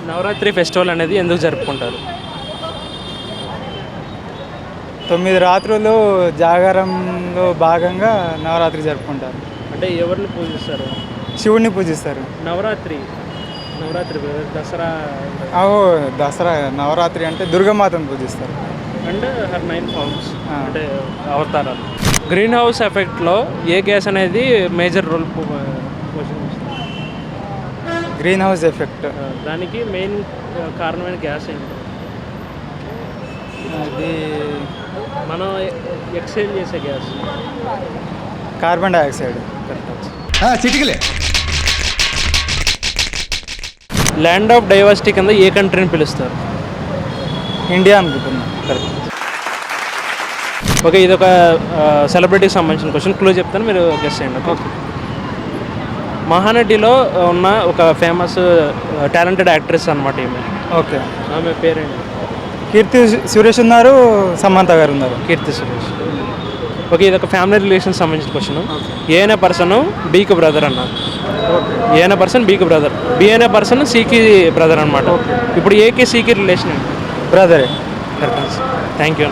Navratri festival అనేది ఎందుకు జరుపుకుంటారు? 9 రాత్రులు జాగారంలో భాగంగా నవరాత్రి జరుపుకుంటారు. అంటే ఎవరిని పూజిస్తారు? శివుడిని పూజిస్తారు. నవరాత్రి నవరాత్రి దసరా దసరా నవరాత్రి అంటే దుర్గామాతను పూజిస్తారు. అండ్ హర్ 9 ఫార్మ్స్ అంటే అవతారాలు. గ్రీన్ హౌస్ ఎఫెక్ట్లో ఏ గ్యాస్ అనేది మేజర్ రోల్ పోషిస్తుంది? గ్రీన్ హౌస్ ఎఫెక్ట్ దానికి మెయిన్ కారణమైన గ్యాస్ ఏంటి? అది మనం ఎక్సైల్ చేసే గ్యాస్ కార్బన్ డైఆక్సైడ్. చిటికలే. ల్యాండ్ ఆఫ్ డైవర్సిటీ కింద ఏ కంట్రీని పిలుస్తారు? ఇండియా అనుకుంటున్నాను. కరెక్ట్. ఓకే, ఇది ఒక సెలబ్రిటీకి సంబంధించిన క్వశ్చన్. క్లూ చెప్తాను, మీరు గెస్ చేయండి. ఓకే. మహానటిలో ఉన్న ఒక ఫేమస్ టాలెంటెడ్ యాక్ట్రెస్ అనమాట ఈమె. ఓకే. ఆమె పేరేంటి? కీర్తి సురేష్ ఉన్నారు, సమంత గారు ఉన్నారు. కీర్తి సురేష్. ఓకే, ఇది ఒక ఫ్యామిలీ రిలేషన్ సంబంధించిన క్వశ్చన్. ఏ అనే పర్సన్ బీకి బ్రదర్ అన్నారు. ఏ అనే పర్సన్ బీకి బ్రదర్, బి అనే పర్సన్ సికి బ్రదర్ అనమాట. ఇప్పుడు ఏకి సికి రిలేషన్ ఏంటి? బ్రదరే. కరెక్ట్. Thank you.